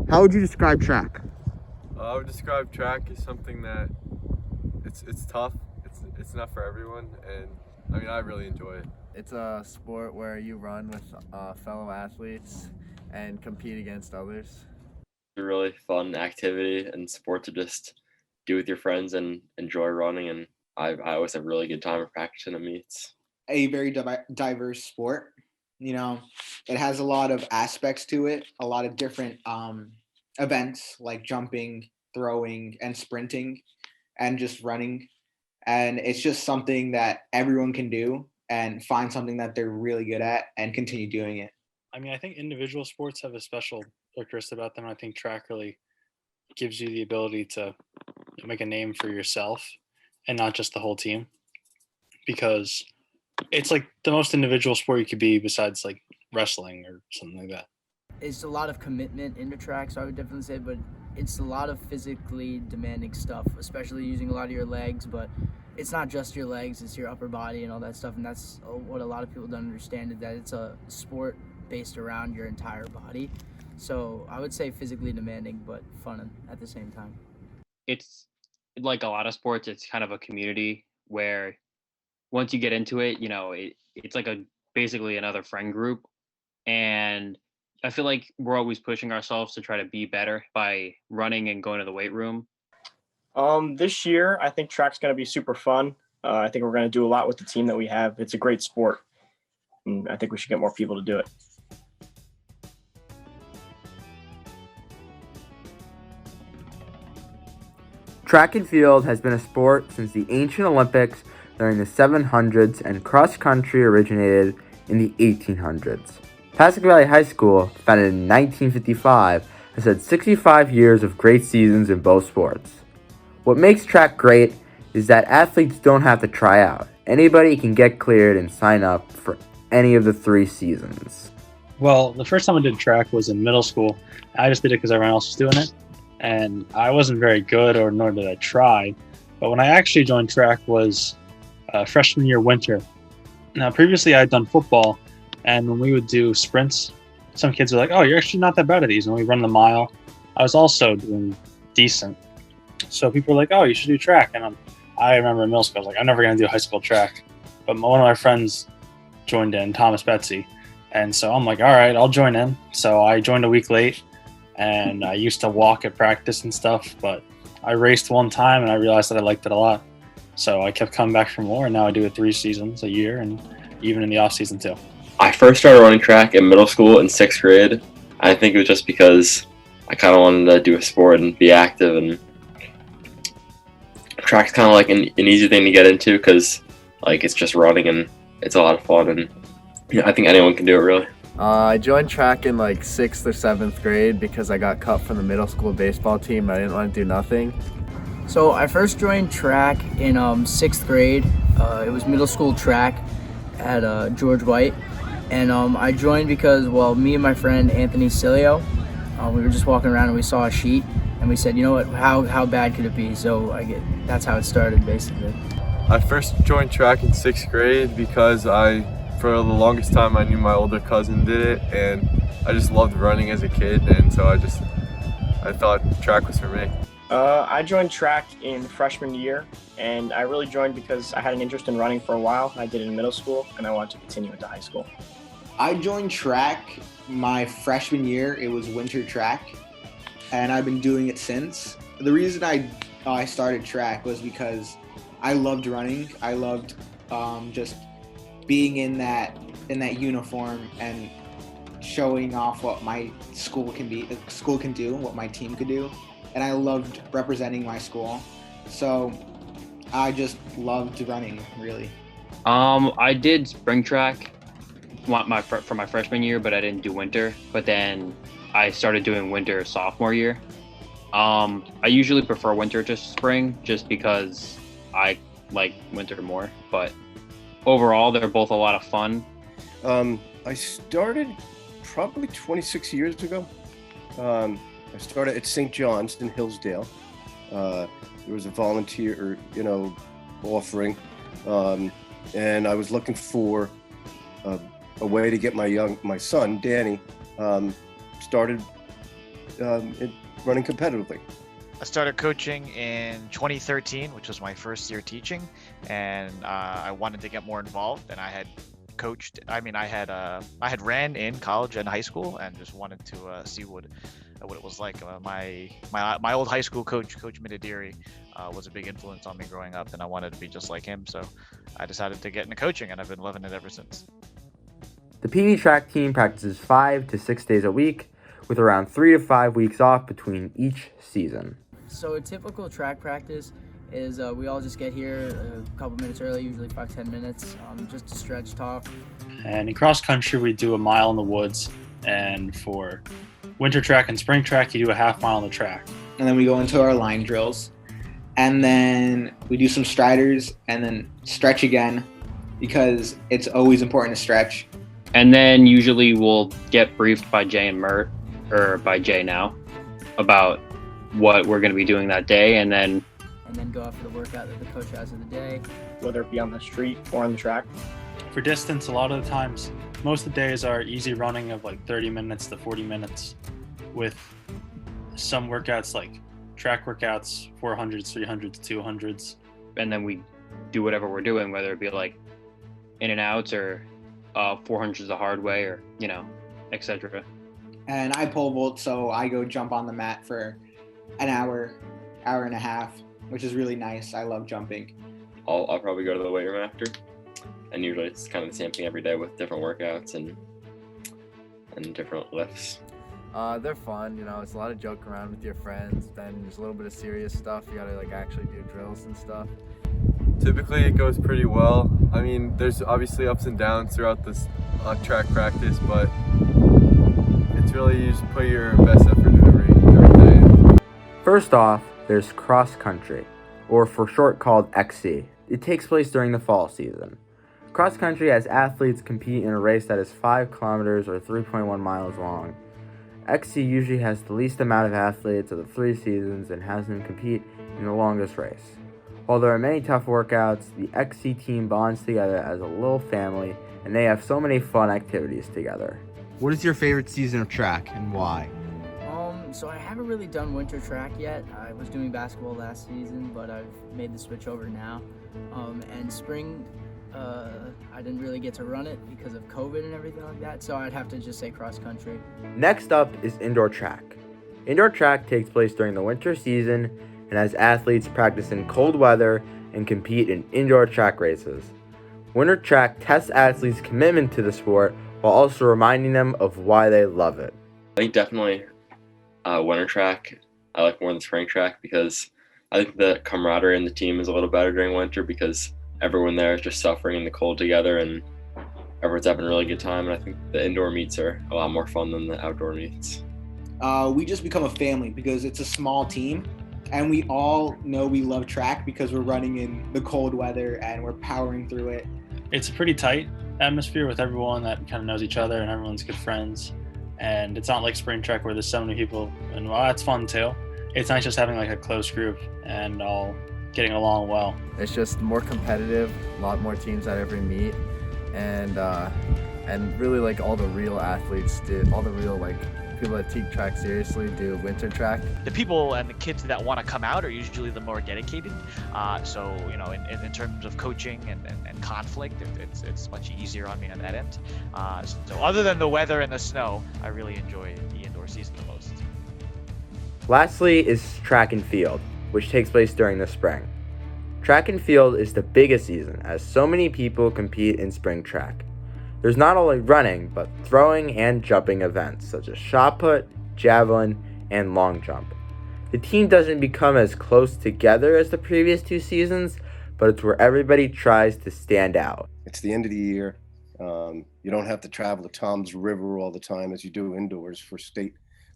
How would you describe track? I would describe track as something that it's tough. It's not for everyone, and I mean I really enjoy it. It's a sport where you run with fellow athletes and compete against others. A really fun activity and sport to just do with your friends and enjoy running. And I always have a really good time practicing at meets. A very diverse sport. You know, it has a lot of aspects to it, a lot of different events like jumping, throwing, and sprinting, and just running. And it's just something that everyone can do and find something that they're really good at and continue doing it. I mean, I think individual sports have a special characteristic about them. I think track really gives you the ability to make a name for yourself and not just the whole team, because it's like the most individual sport you could be besides like wrestling or something like that. It's a lot of commitment into track, so I would definitely say, but it's a lot of physically demanding stuff, especially using a lot of your legs, but it's not just your legs, it's your upper body and all that stuff, and that's what a lot of people don't understand, is that it's a sport based around your entire body. So I would say physically demanding, but fun at the same time. It's like a lot of sports, it's kind of a community where once you get into it, it's like basically another friend group. And I feel like we're always pushing ourselves to try to be better by running and going to the weight room. This year, I think track's going to be super fun. I think we're going to do a lot with the team that we have. It's a great sport, and I think we should get more people to do it. Track and field has been a sport since the ancient Olympics during the 700s, and cross country originated in the 1800s. Pascack Valley High School, founded in 1955, has had 65 years of great seasons in both sports. What makes track great is that athletes don't have to try out. Anybody can get cleared and sign up for any of the 3 seasons. Well, the first time I did track was in middle school. I just did it because everyone else was doing it, and I wasn't very good, or nor did I try. But when I actually joined track was freshman year winter. Now, previously I had done football, and when we would do sprints, some kids were like, "Oh, you're actually not that bad at these." And we run the mile. I was also doing decent. So people were like, "Oh, you should do track." And I remember in middle school, I was like, "I'm never going to do high school track." But one of my friends joined in, Thomas Betsy. And so I'm like, all right, I'll join in. So I joined a week late, and I used to walk at practice and stuff, but I raced one time and I realized that I liked it a lot. So I kept coming back for more, and now I do it 3 seasons a year, and even in the off season too. I first started running track in middle school in 6th grade. I think it was just because I kind of wanted to do a sport and be active, and track's kind of like an easy thing to get into because like it's just running and it's a lot of fun, and I think anyone can do it really. I joined track in like 6th or 7th grade because I got cut from the middle school baseball team. I didn't want to do nothing. So I first joined track in 6th grade. It was middle school track at George White. And I joined because, well, me and my friend Anthony Cilio, we were just walking around and we saw a sheet, and we said, you know what, how bad could it be? So that's how it started, basically. I first joined track in 6th grade because for the longest time, I knew my older cousin did it, and I just loved running as a kid, and so I thought track was for me. I joined track in freshman year, and I really joined because I had an interest in running for a while. I did it in middle school, and I wanted to continue into high school. I joined track my freshman year. It was winter track, and I've been doing it since. The reason I started track was because I loved running. I loved just being in that uniform and showing off what my school can do, what my team could do, and I loved representing my school. So I just loved running, really. I did spring track for my freshman year, but I didn't do winter. But then I started doing winter sophomore year. I usually prefer winter to spring just because I like winter more. But overall, they're both a lot of fun. I started probably 26 years ago. I started at St. John's in Hillsdale. There was a volunteer, offering, and I was looking for a way to get my son Danny started running competitively. I started coaching in 2013, which was my first year teaching, and I wanted to get more involved. And I had coached. I mean, I had ran in college and high school, and just wanted to see what it was like. My old high school coach, Coach Midadiri, was a big influence on me growing up, and I wanted to be just like him. So I decided to get into coaching, and I've been loving it ever since. The PV track team practices 5 to 6 days a week, with around 3 to 5 weeks off between each season. So a typical track practice is we all just get here a couple minutes early, usually 5-10 minutes, just to stretch, talk. And in cross country, we do a mile in the woods. And for winter track and spring track, you do a half mile on the track. And then we go into our line drills. And then we do some striders and then stretch again, because it's always important to stretch. And then usually we'll get briefed by Jay and Mert, or by Jay now, about what we're going to be doing that day, and then go after the workout that the coach has of the day. Whether it be on the street or on the track. For distance, a lot of the times, most of the days are easy running of like 30 minutes to 40 minutes, with some workouts like track workouts, 400s, 300s, 200s. And then we do whatever we're doing, whether it be like in and outs or 400s the hard way, or, etc. And I pole vault, so I go jump on the mat for an hour and a half, which is really nice. I love jumping. I'll probably go to the weight room after, and usually it's kind of the same thing every day with different workouts and different lifts. They're fun, it's a lot of joke around with your friends. Then there's a little bit of serious stuff. You gotta actually do drills and stuff. Typically it goes pretty well. I mean, there's obviously ups and downs throughout this track practice, but it's really, you just put your best effort in every day. First off, there's cross country, or for short called XC. It takes place during the fall season. Cross country has athletes compete in a race that is 5 kilometers or 3.1 miles long. XC usually has the least amount of athletes of the 3 seasons and has them compete in the longest race. While there are many tough workouts, the XC team bonds together as a little family, and they have so many fun activities together. What is your favorite season of track and why? So I haven't really done winter track yet. I was doing basketball last season, but I've made the switch over now. And spring, I didn't really get to run it because of COVID and everything like that, so I'd have to just say cross country. Next up is indoor track. Indoor track takes place during the winter season and has athletes practice in cold weather and compete in indoor track races. Winter track tests athletes' commitment to the sport while also reminding them of why they love it. I think definitely winter track I like more than spring track, because I think the camaraderie in the team is a little better during winter, because everyone there is just suffering in the cold together and everyone's having a really good time. And I think the indoor meets are a lot more fun than the outdoor meets. We just become a family because it's a small team, and we all know we love track because we're running in the cold weather and we're powering through it. It's a pretty tight atmosphere with everyone that kind of knows each other and everyone's good friends. And it's not like spring track where there's so many people, and well, that's fun too. It's nice just having a close group and all getting along well. It's just more competitive, a lot more teams at every meet, and really all the real athletes all the real people that take track seriously do winter track. The people and the kids that want to come out are usually the more dedicated. So, in terms of coaching and conflict, it's much easier on me on that end. So other than the weather and the snow, I really enjoy the indoor season the most. Lastly is track and field, which takes place during the spring. Track and field is the biggest season, as so many people compete in spring track. There's not only running, but throwing and jumping events, such as shot put, javelin, and long jump. The team doesn't become as close together as the previous 2 seasons, but it's where everybody tries to stand out. It's the end of the year. You don't have to travel to Tom's River all the time as you do indoors for state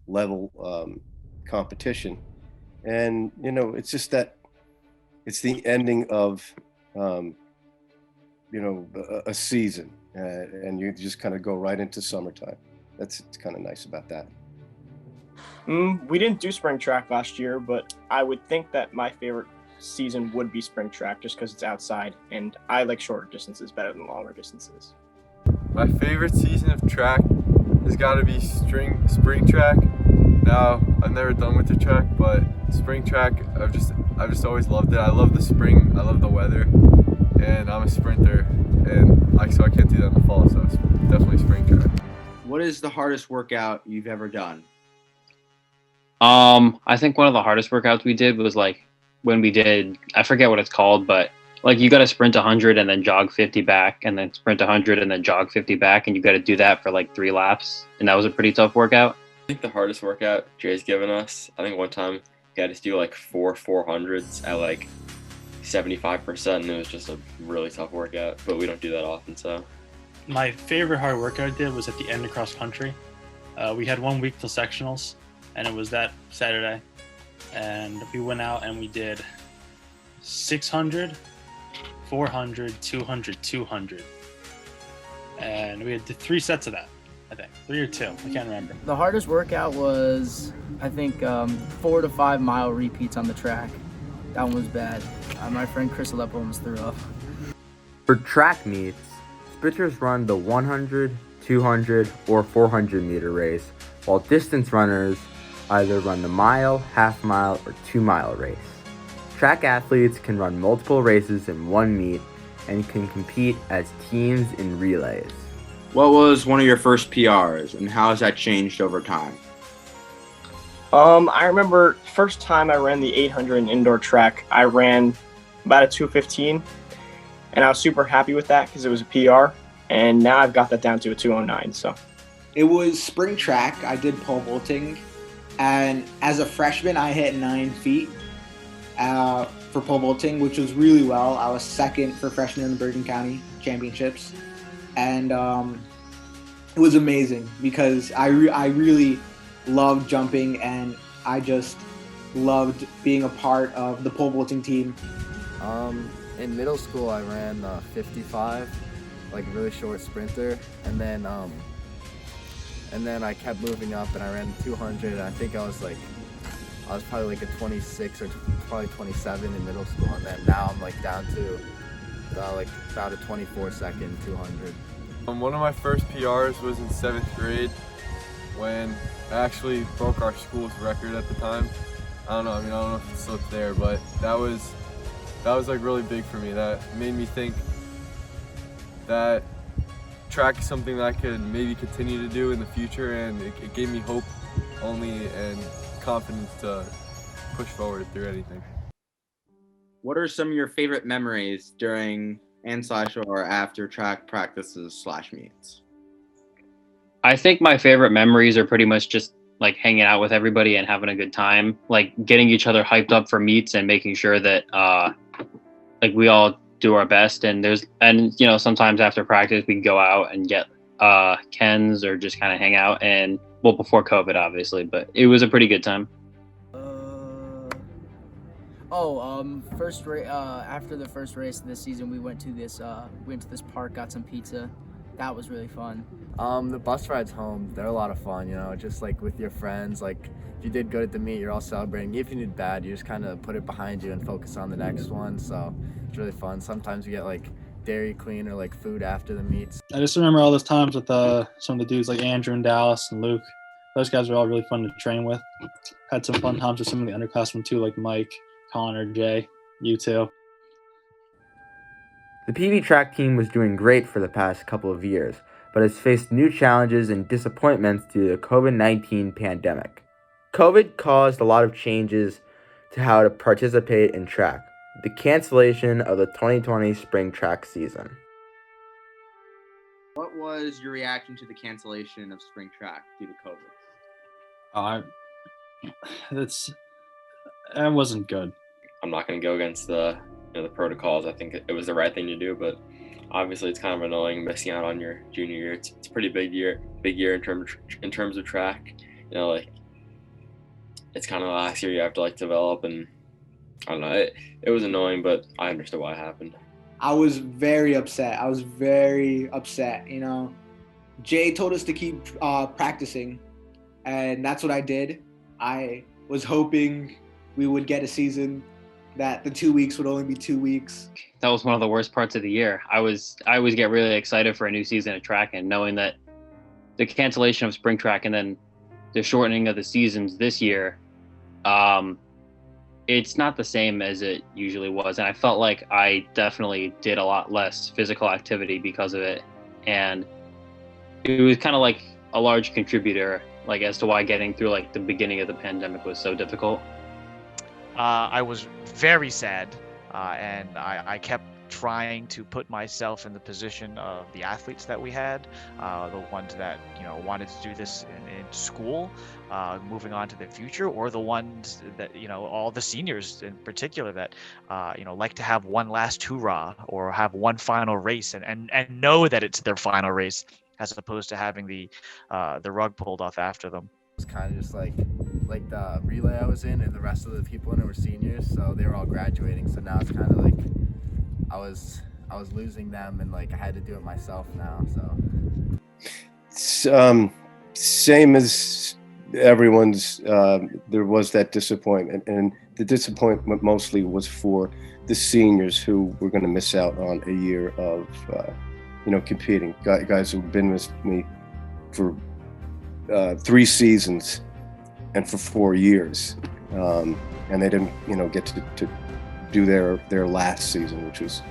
level competition. And, it's just that it's the ending of, a season. And you just kind of go right into summertime. It's kind of nice about that. We didn't do spring track last year, but I would think that my favorite season would be spring track, just because it's outside, and I like shorter distances better than longer distances. My favorite season of track has got to be spring track. now. I've never done winter track, but spring track, I've just always loved it. I love the spring, I love the weather, and I'm a sprinter, and so I can't do that in the fall, so it's definitely spring track. What is the hardest workout you've ever done? I think one of the hardest workouts we did was like when we did, I forget what it's called, but like you got to sprint 100 and then jog 50 back, and then sprint 100 and then jog 50 back, and you got to do that for like 3 laps, and that was a pretty tough workout. I think the hardest workout Jay's given us, I think one time he had us do like 400s at like 75%, and it was just a really tough workout, but we don't do that often, so. My favorite hard workout I did was at the end of cross country. We had 1 week till sectionals, and it was that Saturday. And we went out and we did 600, 400, 200, 200. And we had 3 sets of that, I think. 3 or 2, I can't remember. The hardest workout was, I think, 4 to 5 mile repeats on the track. That one was bad. My friend Chris Aleppo almost threw up. For track meets, sprinters run the 100, 200, or 400 meter race, while distance runners either run the mile, half mile, or 2 mile race. Track athletes can run multiple races in one meet and can compete as teams in relays. What was one of your first PRs, and how has that changed over time? I remember first time I ran the 800 in indoor track, I ran about a 2:15, and I was super happy with that because it was a PR, and now I've got that down to a 2:09. So It was spring track. I did pole vaulting, and as a freshman, I hit 9 feet for pole vaulting, which was really well. I was second for freshman in the Bergen County Championships, and it was amazing because I really loved jumping, and I just loved being a part of the pole vaulting team. In middle school, I ran 55, like a really short sprinter, and then I kept moving up, and I ran 200. And I think I was probably like a 26 or probably 27 in middle school, and then now I'm like down to like about a 24-second 200. One of my first PRs was in 7th grade when I actually broke our school's record at the time. I don't know if it's still there, but that was like really big for me. That made me think that track is something that I could maybe continue to do in the future, and it gave me hope only and confidence to push forward through anything. What are some of your favorite memories during and/or after track practices/meets? I think my favorite memories are pretty much just like hanging out with everybody and having a good time, like getting each other hyped up for meets and making sure that like we all do our best. And you know, sometimes after practice we go out and get Kens or just kind of hang out, and well, before COVID obviously, but it was a pretty good time. After the first race of this season, we went to this park, got some pizza. That was really fun. The bus rides home, they're a lot of fun, you know, just like with your friends. Like if you did good at the meet, you're all celebrating. If you did bad, you just kind of put it behind you and focus on the next one. So it's really fun. Sometimes we get like Dairy Queen or like food after the meets. I just remember all those times with some of the dudes like Andrew and Dallas and Luke. Those guys were all really fun to train with. Had some fun times with some of the underclassmen too, like Mike, Connor, Jay, you too. The PV track team was doing great for the past couple of years, but has faced new challenges and disappointments due to the COVID-19 pandemic. COVID caused a lot of changes to how to participate in track, the cancellation of the 2020 spring track season. What was your reaction to the cancellation of spring track due to COVID? That wasn't good. I'm not going to go against the protocols. I think it was the right thing to do, but obviously it's kind of annoying missing out on your junior year. It's a pretty big year in terms of track. You know, like it's kind of the last year you have to like develop, and I don't know. It was annoying, but I understood why it happened. I was very upset. You know, Jay told us to keep practicing, and that's what I did. I was hoping we would get a season that the 2 weeks would only be 2 weeks. That was one of the worst parts of the year. I always get really excited for a new season of track, and knowing that the cancellation of spring track and then the shortening of the seasons this year, it's not the same as it usually was. And I felt like I definitely did a lot less physical activity because of it. And it was kind of like a large contributor, like as to why getting through like the beginning of the pandemic was so difficult. I was very sad, and I kept trying to put myself in the position of the athletes that we had, the ones that wanted to do this in school, moving on to the future, or the ones that all the seniors in particular that like to have one last hoorah or have one final race and know that it's their final race, as opposed to having the rug pulled off after them. It was kind of just like the relay I was in, and the rest of the people in it were seniors, so they were all graduating. So now it's kind of like I was losing them, and like I had to do it myself now. So same as everyone's. There was that disappointment, and the disappointment mostly was for the seniors who were going to miss out on a year of competing. Guys who've been with me for 3 seasons and for 4 years, and they didn't get to do their last season, which was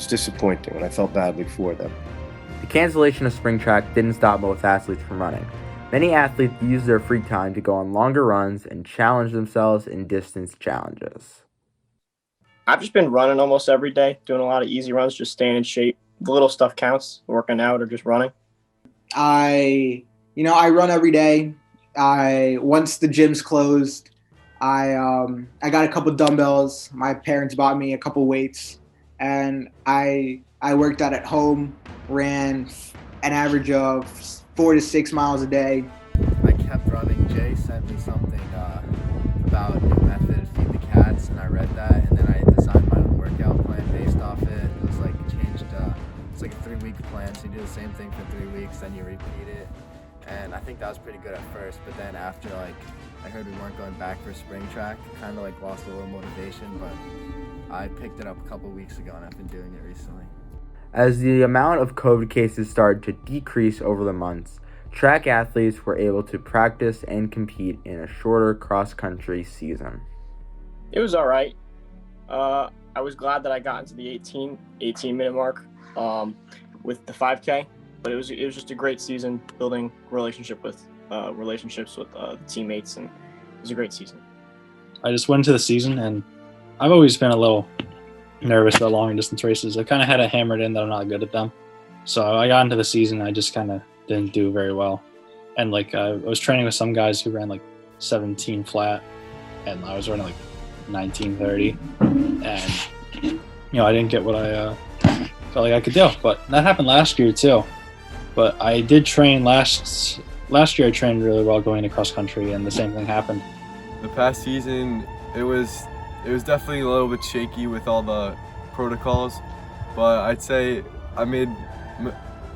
disappointing, and I felt badly for them. The cancellation of spring track didn't stop most athletes from running. Many athletes used their free time to go on longer runs and challenge themselves in distance challenges. I've just been running almost every day, doing a lot of easy runs, just staying in shape. The little stuff counts, working out or just running. I run every day. Once the gym's closed, I got a couple dumbbells. My parents bought me a couple weights, and I worked out at home, ran an average of 4 to 6 miles a day. I kept running. Jay sent me something about a new method, feed the cats, and I read that, and then I designed my own workout plan based off it. It was like changed. It's like a 3-week plan, so you do the same thing for 3 weeks, then you repeat it. And I think that was pretty good at first, but then after I heard we weren't going back for spring track, kind of lost a little motivation, but I picked it up a couple weeks ago and I've been doing it recently. As the amount of COVID cases started to decrease over the months, track athletes were able to practice and compete in a shorter cross-country season. It was all right. I was glad that I got into the 18-minute mark with the 5K. But it was just a great season, building relationships with the teammates, and it was a great season. I just went into the season, and I've always been a little nervous about longer distance races. I kind of had it hammered in that I'm not good at them. So I got into the season, I just kind of didn't do very well. And I was training with some guys who ran 17 flat, and I was running 19:30, and I didn't get what I felt like I could do. But that happened last year too. But I did train last year. I trained really well going into cross country, and the same thing happened. The past season, it was definitely a little bit shaky with all the protocols, but I'd say I made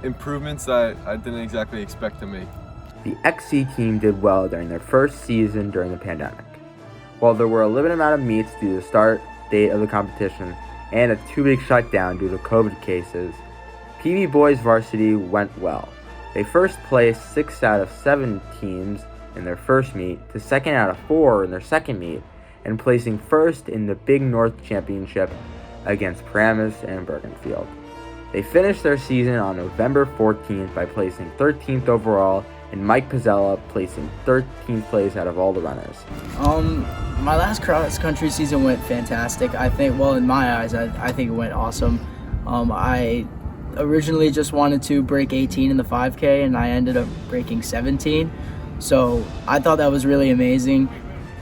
improvements that I didn't exactly expect to make. The XC team did well during their first season during the pandemic. While there were a limited amount of meets due to the start date of the competition and a 2-week shutdown due to COVID cases, PB Boys varsity went well. They first placed 6 out of 7 teams in their first meet to 2nd out of 4 in their second meet, and placing first in the Big North Championship against Paramus and Bergenfield. They finished their season on November 14th by placing 13th overall, and Mike Pizzella placing 13th place out of all the runners. My last cross country season went fantastic. I think, well, in my eyes, I think it went awesome. I originally just wanted to break 18 in the 5K, and I ended up breaking 17. So I thought that was really amazing.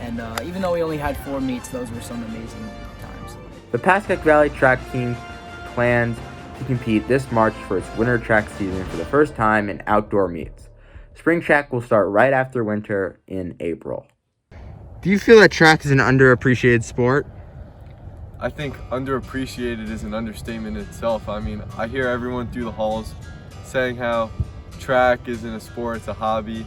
And even though we only had 4 meets, those were some amazing times. The Pascack Valley track team plans to compete this March for its winter track season for the first time in outdoor meets. Spring track will start right after winter in April. Do you feel that track is an underappreciated sport? I think underappreciated is an understatement in itself. I mean, I hear everyone through the halls saying how track isn't a sport, it's a hobby.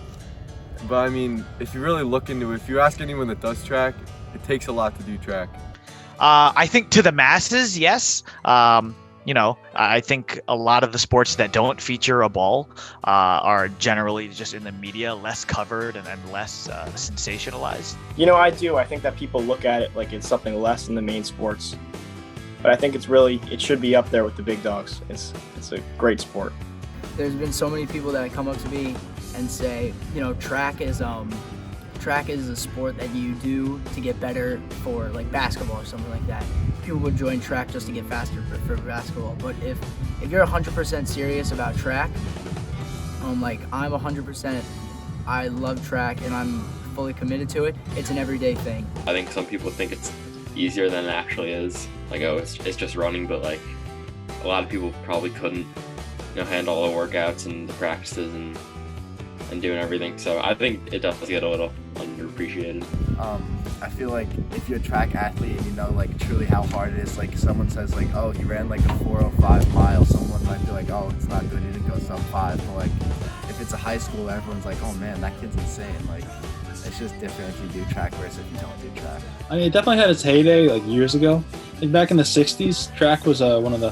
But I mean, if you really look into it, if you ask anyone that does track, it takes a lot to do track. I think to the masses, yes. I think a lot of the sports that don't feature a ball are generally just in the media, less covered and less sensationalized. I do. I think that people look at it like it's something less than the main sports. But I think it should be up there with the big dogs. It's a great sport. There's been so many people that come up to me and say, track is a sport that you do to get better for like basketball or something like that. People would join track just to get faster for basketball. But if you're 100% serious about track, like I'm 100%, I love track and I'm fully committed to it. It's an everyday thing. I think some people think it's easier than it actually is. Like, oh, it's just running, but like a lot of people probably couldn't, handle all the workouts and the practices and doing everything. So I think it does get a little underappreciated. I feel like if you're a track athlete and you know like truly how hard it is, like someone says like, oh, he ran like a 4:05 mile, someone might be like, oh, it's not good, he didn't go sub 5. But like if it's a high school, everyone's like, oh man, that kid's insane. Like it's just different if you do track versus if you don't do track. I mean, it definitely had its heyday like years ago. Like back in the 60s, track was one of the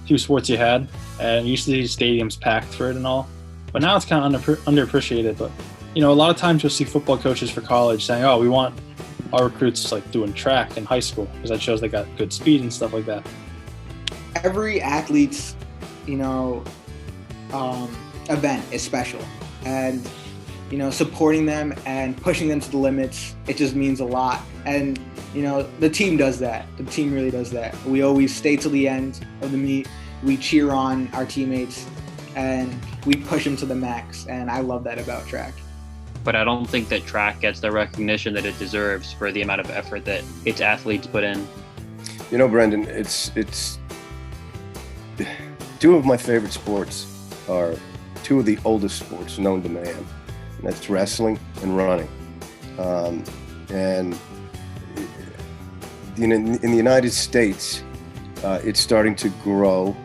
few sports you had, and you used to see stadiums packed for it and all. But now it's kind of underappreciated. But, a lot of times you'll see football coaches for college saying, oh, we want our recruits like doing track in high school because that shows they got good speed and stuff like that. Every athlete's, event is special. And, supporting them and pushing them to the limits, it just means a lot. And, the team does that. The team really does that. We always stay till the end of the meet. We cheer on our teammates and we push them to the max. And I love that about track. But I don't think that track gets the recognition that it deserves for the amount of effort that its athletes put in. Brendan, it's two of my favorite sports are two of the oldest sports known to man, and that's wrestling and running. And in the United States, it's starting to grow.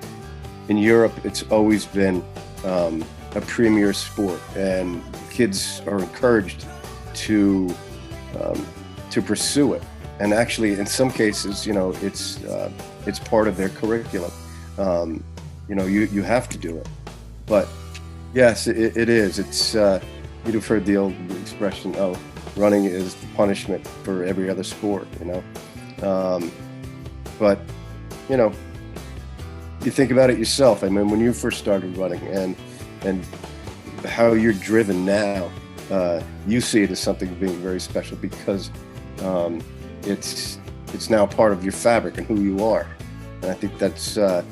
In Europe, it's always been a premier sport, and kids are encouraged to pursue it. And actually, in some cases, it's part of their curriculum. You have to do it. But yes, it is. It's you'd have heard the old expression, "Oh, running is the punishment for every other sport." But you think about it yourself. I mean, when you first started running and how you're driven now, you see it as something being very special because it's now part of your fabric and who you are. And I think that's a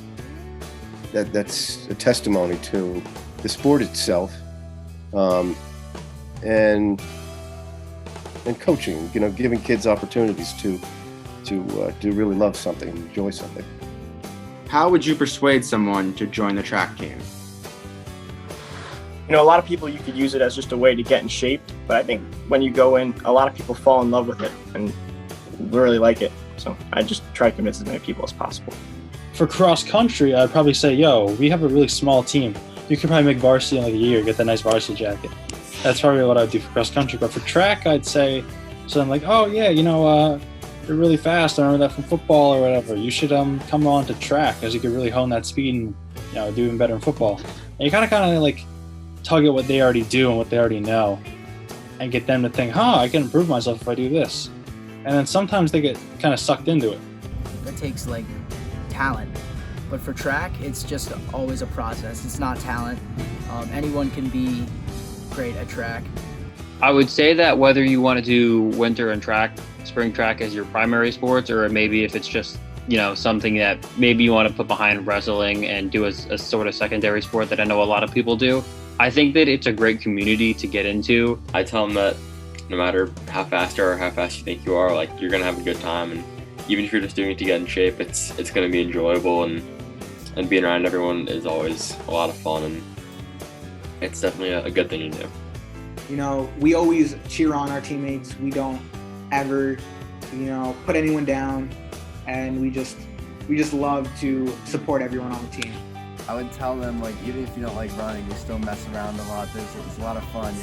testimony to the sport itself, and coaching. Giving kids opportunities to really love something and enjoy something. How would you persuade someone to join the track team? A lot of people, you could use it as just a way to get in shape, but I think when you go in, a lot of people fall in love with it and really like it. So I just try to convince as many people as possible. For cross country, I'd probably say, we have a really small team. You could probably make varsity in like a year, get that nice varsity jacket. That's probably what I'd do for cross country. But for track, I'd say, so I'm like, oh yeah, you're really fast. I remember that from football or whatever. You should come on to track because you could really hone that speed and do even better in football. And you kind of like tug at what they already do and what they already know, and get them to think, I can improve myself if I do this. And then sometimes they get kind of sucked into it. That takes like talent, but for track, it's just always a process. It's not talent. Anyone can be great at track. I would say that whether you want to do winter and track, spring track as your primary sports, or maybe if it's just something that maybe you want to put behind wrestling and do as a sort of secondary sport that I know a lot of people do, I think that it's a great community to get into. I tell them that no matter how fast or how fast you think you are, like you're gonna have a good time, and even if you're just doing it to get in shape, it's gonna be enjoyable, and being around everyone is always a lot of fun, and it's definitely a good thing to do. We always cheer on our teammates. We don't ever, put anyone down, and we just love to support everyone on the team. I would tell them, like, even if you don't like running, you still mess around a lot. It's a lot of fun,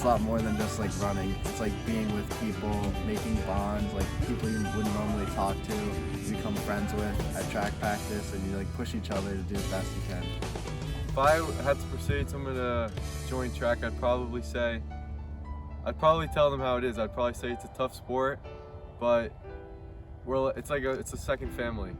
it's a lot more than just like running. It's like being with people, making bonds, like people you wouldn't normally talk to, you become friends with at track practice, and you like push each other to do the best you can. If I had to persuade someone to join track, I'd probably tell them how it is. I'd probably say it's a tough sport, but it's a second family.